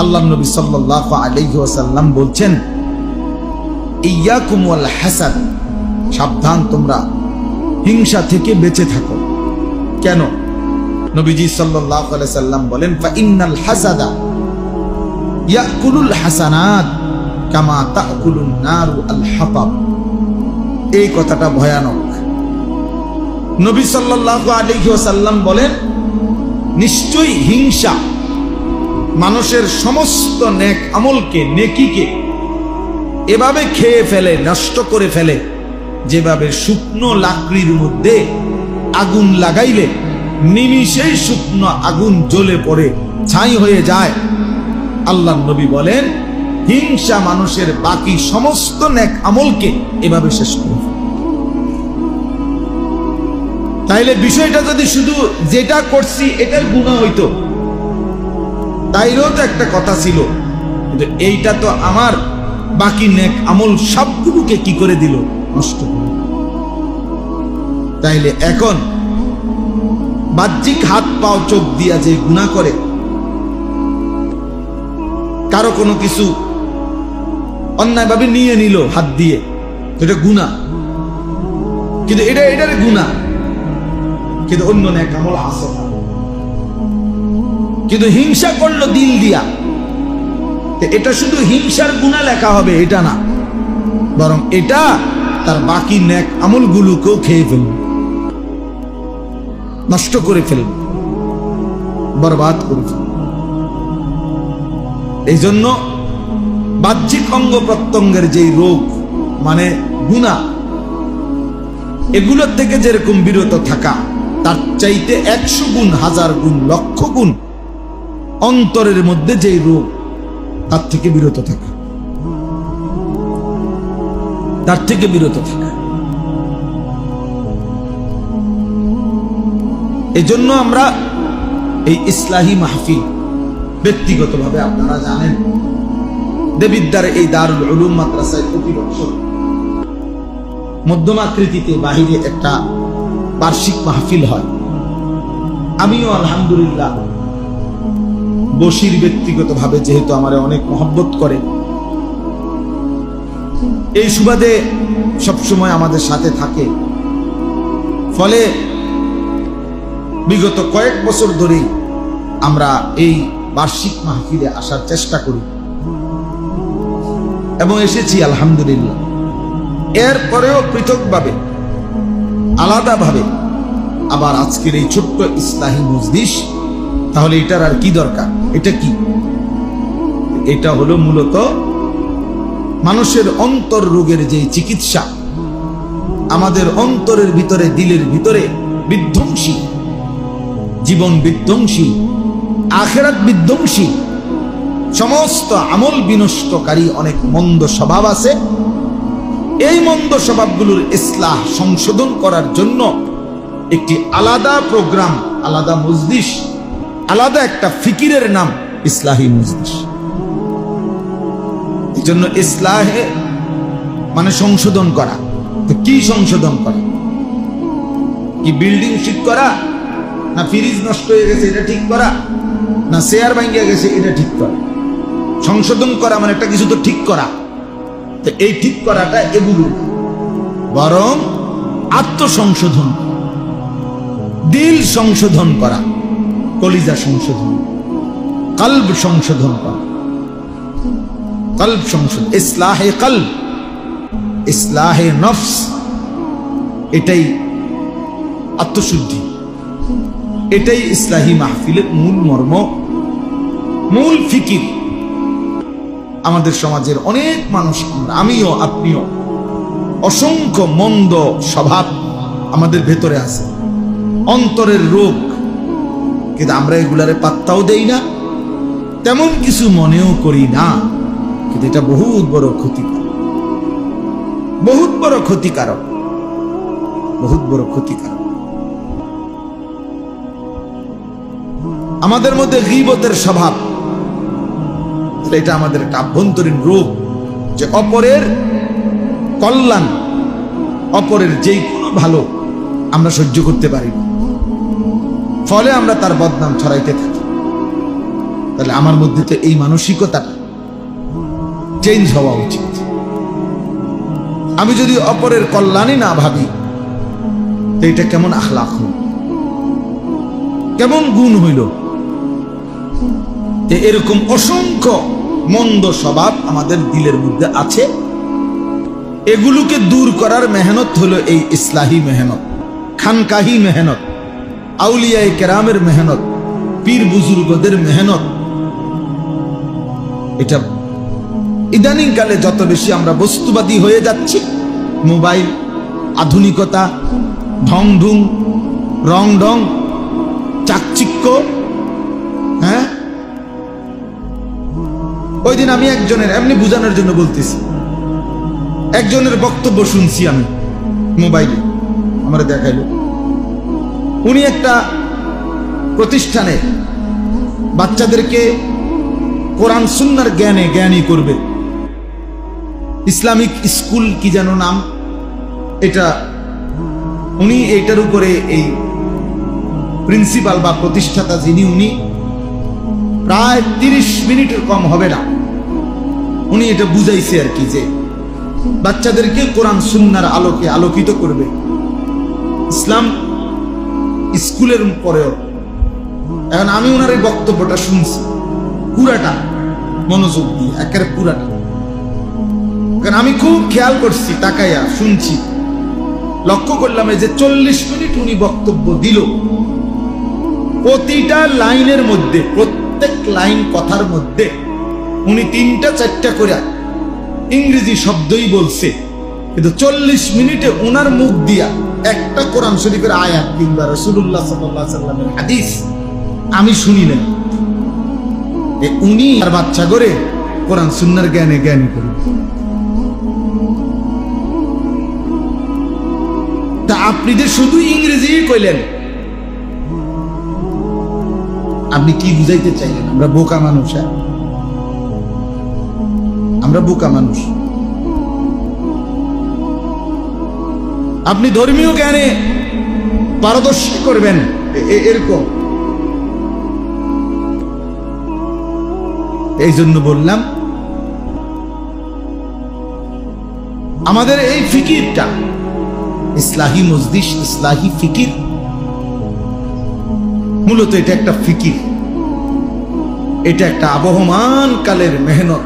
আল্লাহ নবী সাল্লাল্লাহু আলাইহি ওয়াসাল্লাম বলছেন, ইয়াকুম ওয়াল হাসাদ, সাবধান তোমরা হিংসা থেকে বেঁচে থাকো। কেন? নবীজি সাল্লাল্লাহু আলাইহি সাল্লাম বলেন, ফা ইন্নাল হাসাদা ইয়াকুলুল হাসানাত কামা তাকুলুন নারু আল হাতাব। এই কথাটা ভয়ানক। নবী সাল্লাল্লাহু আলাইহি ওয়াসাল্লাম বলেন, নিশ্চয়ই হিংসা মানুষের সমস্ত নেক আমলকে, নেকিকে এভাবে খেয়ে ফেলে, নষ্ট করে ফেলে, যেভাবে শুকনো লাকড়ির মধ্যে আগুন লাগাইলে নিমিষেই শুকনো আগুন জ্বলে পড়ে ছাই হয়ে যায়। আল্লাহ নবী বলেন, হিংসা মানুষের বাকি সমস্ত নেক আমলকে এভাবে শেষ করে ফেলে। তাইলে বিষয়টা যদি শুধু যেটা করছি এটার গুনাহ হইতো, তাইলেও তো একটা কথা ছিল, কিন্তু এইটা তো আমার বাকি নেক আমল সবগুলোকে কি করে দিল? নষ্ট করে। তাইলে এখন বাহ্যিক হাত পাও চোখ দিয়া যে গুনাহ করে, কারো কোনো কিছু অন্যায়ভাবে নিয়ে নিল হাত দিয়ে, এটা গুনাহ, কিন্তু এটার গুনাহ, কিন্তু অন্য নেক আমল আছে না। কিন্তু হিংসা করলো দিল দিয়া, এটা শুধু হিংসার গুনাহ লেখা হবে এটা না, বরং এটা তার বাকি নেক আমলগুলোকেও খেয়ে ফেলবে, নষ্ট করে ফেলবে, বরবাদ করে ফেলবে। এই জন্য বাহ্যিক অঙ্গ প্রত্যঙ্গের যেই রোগ মানে গুনাহ, এগুলোর থেকে যেরকম বিরত থাকা, তার চাইতে 100 গুণ, 1000 গুণ, লক্ষ গুণ অন্তরের মধ্যে যেই রোগ, তার থেকে বিরত থাকা, তার থেকে বিরত থাকা। এই জন্য আমরা এই ইসলাহি মাহফিল ব্যক্তিগতভাবে, আপনারা জানেন দেবিদ্দার এই দারুল উলুম মাদ্রাসায় প্রতি বছর মধ্যমাকৃতিতে বাহিরে একটা বার্ষিক মাহফিল হয়। আমিও আলহামদুলিল্লাহ বশির ব্যক্তিগতভাবে যেহেতু আমার অনেক মহব্বত করে, এই সুবাদে সবসময় আমাদের সাথে থাকে। ফলে বিগত কয়েক বছর ধরেই আমরা এই বার্ষিক মাহফিলে আসার চেষ্টা করি এবং এসেছি আলহামদুলিল্লাহ। এরপরেও পৃথকভাবে, আলাদাভাবে আবার আজকের এই ছোট্ট ইসলাহি মজলিস, তাহলে এটার আর কি দরকার? এটা কি? এটা হলো মূলত মানুষের অন্তর রোগের যে চিকিৎসা, আমাদের অন্তরের ভিতরে, দিলের ভিতরে বিধ্বংসী, জীবন বিধ্বংসী, আখিরাত বিধ্বংসী, সমস্ত আমল বিনষ্টকারী অনেক মন্দ স্বভাব আছে। এই মন্দ স্বভাবগুলোর ইসলাহ, সংশোধন করার জন্য একটি আলাদা প্রোগ্রাম, আলাদা মজলিস, আলাদা একটা ফিকিরের নাম ইসলাহি মজলিস। এই জন্য ইসলাহে মানে সংশোধন করা। তো কি সংশোধন করা? কি বিল্ডিং ঠিক করা, না ফ্রিজ নষ্ট হয়ে গেছে এটা ঠিক করা, না চেয়ার ভাঙিয়া গেছে এটা ঠিক করা? সংশোধন করা মানে একটা কিছু তো ঠিক করা। তো এই ঠিক করাটা এগুলো, বরং আত্মসংশোধন, দিল সংশোধন করা, কলিজা সংশোধন, কলব সংশোধন করা, কলব সংশোধন, ইসলাহে কলব, ইসলাহে নফস, এটাই আত্মশুদ্ধি, এটাই ইসলাহি মাহফিলের মূল মর্ম, মূল ফিকির। আমাদের সমাজের অনেক মানুষ, আমিও আপনিও, অসংখ্য মন্দ স্বভাব আমাদের ভেতরে আছে, অন্তরের রোগ, কিন্তু আমরা এগুলারে পাত্তাও দেই না, তেমন কিছু মনেও করি না। কিন্তু এটা বহুত বড় ক্ষতিকারক, বহুত বড় ক্ষতিকারক, বহুত বড় ক্ষতিকারক। আমাদের মধ্যে গীবতের স্বভাব, এটা আমাদের একটা আভ্যন্তরীণ রোগ, যে অপরের কল্যাণ, অপরের যেই কোনো ভালো আমরা সহ্য করতে পারি না, ফলে আমরা তার বদনাম ছড়াইতে থাকি। তাহলে আমার মধ্যে তো এই মানসিকতা চেঞ্জ হওয়া উচিত। আমি যদি অপরের কল্যাণই না ভাবি, তো এটা কেমন আখলাক হল, কেমন গুণ হইল? এরকম অসংখ্য মন্দ স্বভাব আমাদের দিলের মধ্যে আছে। এগুলোকে দূর করার মেহনত হলো এই ইসলাহি মেহনত, খানকাহি মেহনত, আউলিয়ায়ে কেরামের মেহনত, পীর বুজুর্গদের মেহনত। এটা ইদানিং কালে যত বেশি আমরা বস্তুবাদী হয়ে যাচ্ছি, মোবাইল, আধুনিকতা, ঢং ঢুং, রং ঢং, চাকচিক্য, হ্যাঁ। ওই দিন আমি একজনের, এমনি বুঝানোর জন্য বলতেছি, একজনের বক্তব্য শুনছি আমি মোবাইলে, আমার দেখাইলো। উনি একটা প্রতিষ্ঠানে বাচ্চাদেরকে কোরআন সুন্নাহর জ্ঞানে জ্ঞানী করবে, ইসলামিক স্কুল কি যেন নাম এটা। উনি এইটার উপরে এই প্রিন্সিপাল বা প্রতিষ্ঠাতা যিনি, উনি প্রায় 30 মিনিটের কম হবে না, উনি এটা বুঝাইছে আর কি, যে বাচ্চাদেরকে কোরআন সুন্নাহর আলোকে আলোকিত করবে ইসলাম স্কুলের পরেও। এখন আমি ওনার এই বক্তব্যটা শুনছি পুরাটা মনোযোগ দিয়ে, একেবারে পুরাটা। কারণ আমি খুব খেয়াল করছি, তাকাইয়া শুনছি, লক্ষ্য করলাম এই যে 40 মিনিট উনি বক্তব্য দিল, প্রতিটা লাইনের মধ্যে, প্রত্যেক লাইন কথার মধ্যে উনি 3টা-4টা করে ইংরেজি শব্দই বলছে, কিন্তু 40 মিনিটে ওনার মুখ দিয়া একটা কোরআন শরীফের আয়াত কিংবা রাসূলুল্লাহ সাল্লাল্লাহু আলাইহি সাল্লামের হাদিস আমি শুনি না। উনি আর বাচ্চা করে কোরআন সুন্নাহর জ্ঞানে জ্ঞানী করেন। তা আপনি যে শুধু ইংরেজি কইলেন, আপনি কি বুঝাইতে চাইলেন? আমরা বোকা মানুষ, হ্যাঁ, আমরা বোকা মানুষ। আপনি ধর্মীয় জ্ঞানে পারদর্শী করবেন এরকম। এই জন্য বললাম আমাদের এই ফিকিরটা, ইসলাহি মজলিস, ইসলাহি ফিকির, মূলত এটা একটা ফিকির, এটা একটা আবহমান কালের মেহনত।